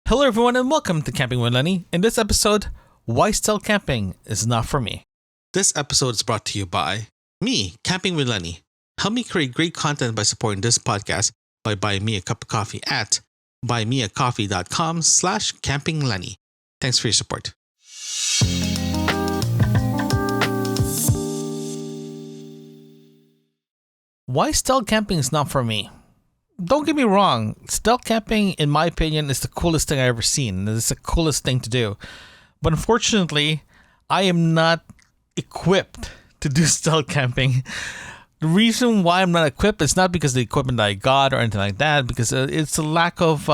Hello everyone and welcome to Camping with Lenny. In this episode, why stealth camping is not for me. This episode is brought to you by me, Camping with Lenny. Help me create great content by supporting this podcast by buying me a cup of coffee at buymeacoffee.com/campinglenny. Thanks for your support. Why stealth camping is not for me? Don't get me wrong, stealth camping, in my opinion, is the coolest thing I've ever seen. It's the coolest thing to do. But unfortunately, I am not equipped to do stealth camping. The reason why I'm not equipped is not because of the equipment that I got or anything like that, because it's a lack of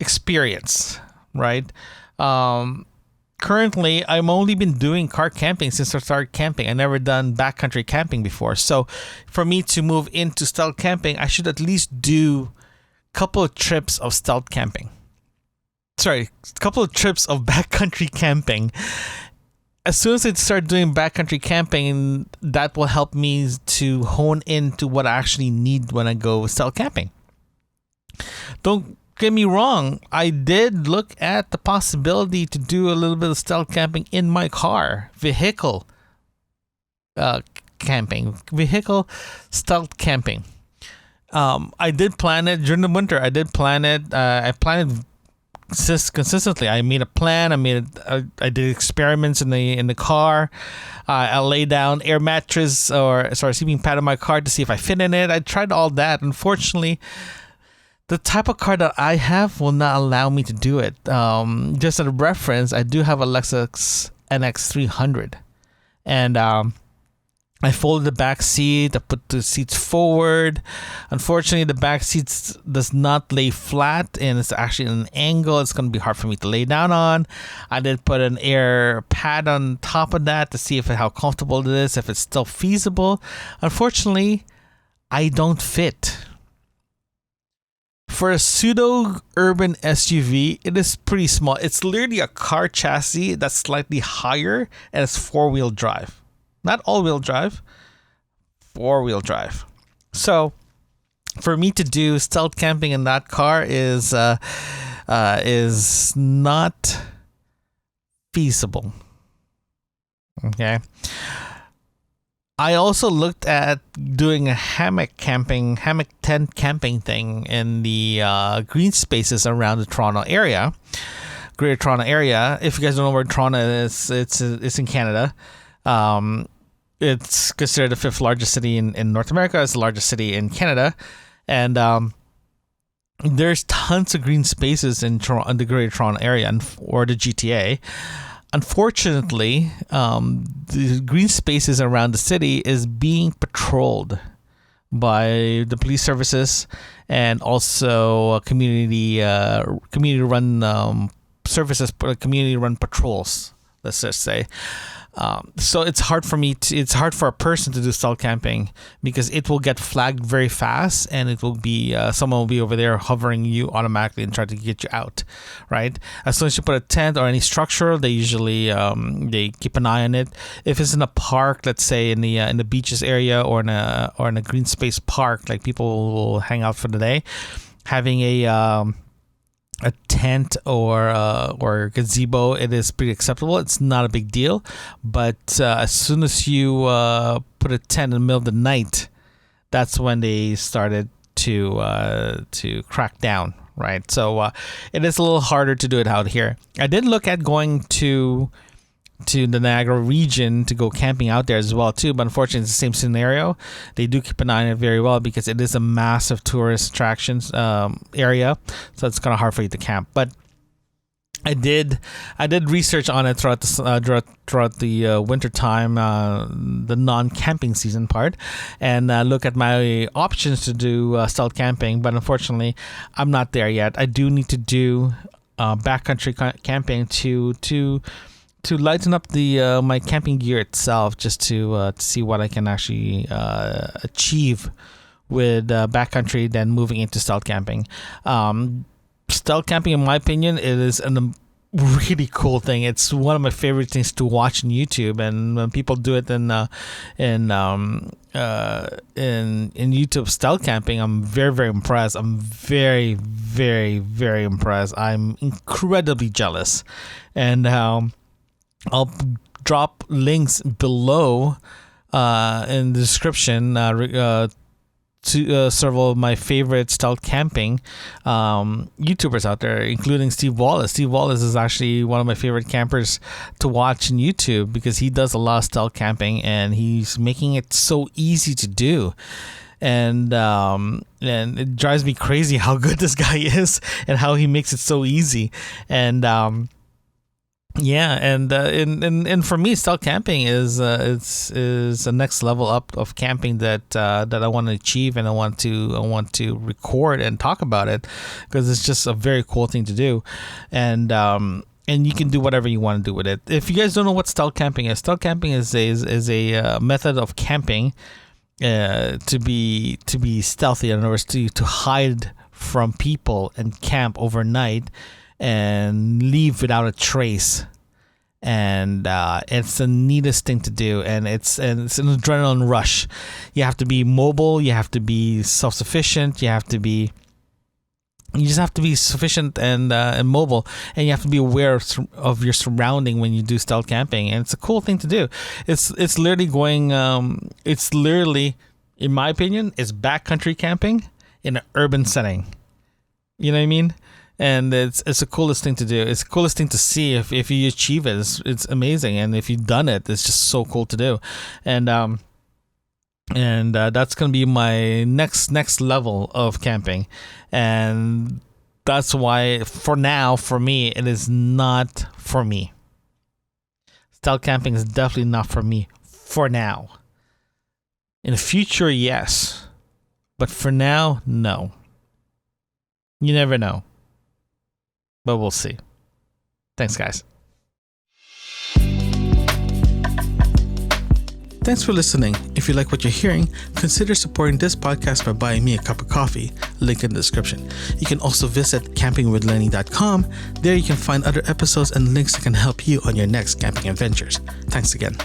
experience, right? Currently, I've only been doing car camping since I started camping. I never done backcountry camping before. So for me to move into stealth camping, I should at least do a couple of trips of stealth camping. A couple of trips of backcountry camping. As soon as I start doing backcountry camping, that will help me to hone into what I actually need when I go stealth camping. Don't get me wrong, I did look at the possibility to do a little bit of stealth camping in my car, vehicle stealth camping. I did plan it during the winter. I planned it consistently. I made a plan. I did experiments in the car. I lay down air mattress or sleeping pad in my car to see if I fit in it. I tried all that. Unfortunately, the type of car that I have will not allow me to do it. Just as a reference, I do have a Lexus NX300. And I folded the back seat. I put the seats forward. Unfortunately, the back seat does not lay flat, and it's actually at an angle. It's going to be hard for me to lay down on. I did put an air pad on top of that to see how comfortable it is, if it's still feasible. Unfortunately, I don't fit. For a pseudo-urban SUV, it is pretty small. It's literally a car chassis that's slightly higher, and it's four-wheel drive. Not all-wheel drive, four-wheel drive. So, for me to do stealth camping in that car is not feasible. Okay. I also looked at doing a hammock tent camping thing in the green spaces around the Toronto area, Greater Toronto area. If you guys don't know where Toronto is, it's in Canada. It's considered the fifth largest city in North America. It's the largest city in Canada, and there's tons of green spaces in the Greater Toronto area or the GTA. Unfortunately, the green spaces around the city is being patrolled by the police services and also community-run services, community-run patrols. Let's just say. So it's hard for a person to do stealth camping because it will get flagged very fast, and it will be someone will be over there hovering you automatically and try to get you out, right? As soon as you put a tent or any structure, they usually they keep an eye on it. If it's in a park, let's say in the beaches area or in a green space park, like people will hang out for the day, having a tent or gazebo, it is pretty acceptable. It's not a big deal, but as soon as you put a tent in the middle of the night, that's when they started to crack down, right? So it is a little harder to do it out here. I did look at going to the Niagara region to go camping out there as well too, but unfortunately it's the same scenario. They do keep an eye on it very well because it is a massive tourist attractions area, so it's kind of hard for you to camp. But I did research on it throughout the winter time, the non-camping season part, and look at my options to do stealth camping. But unfortunately, I'm not there yet. I do need to do backcountry camping to lighten up the my camping gear itself, just to see what I can actually achieve with backcountry, then moving into stealth camping. Stealth camping, in my opinion, it is really cool thing. It's one of my favorite things to watch on YouTube, and when people do it in YouTube style camping, I'm very, very impressed. I'm very, very, very impressed. I'm incredibly jealous, and I'll drop links below in the description to several of my favorite stealth camping YouTubers out there, including Steve Wallace. Steve Wallace is actually one of my favorite campers to watch on YouTube because he does a lot of stealth camping and he's making it so easy to do. And it drives me crazy how good this guy is and how he makes it so easy. And and for me, stealth camping is a next level up of camping that I want to achieve, and I want to record and talk about it because it's just a very cool thing to do, and you can do whatever you want to do with it. If you guys don't know what stealth camping is a method of camping to be stealthy, in other words, to hide from people and camp overnight and leave without a trace. And it's the neatest thing to do, and it's an adrenaline rush. You have to be mobile, you have to be self-sufficient, you just have to be sufficient and mobile, and you have to be aware of your surrounding when you do stealth camping. And it's a cool thing to do. It's literally in my opinion, it's backcountry camping in an urban setting. You know what I mean? And it's the coolest thing to do. It's the coolest thing to see. If you achieve it, it's amazing. And if you've done it, it's just so cool to do. And that's gonna be my next level of camping. And that's why, for now, for me, it is not for me. Stealth camping is definitely not for me for now. In the future, yes, but for now, no. You never know. But we'll see. Thanks, guys. Thanks for listening. If you like what you're hearing, consider supporting this podcast by buying me a cup of coffee. Link in the description. You can also visit campingwithlenny.com. There you can find other episodes and links that can help you on your next camping adventures. Thanks again.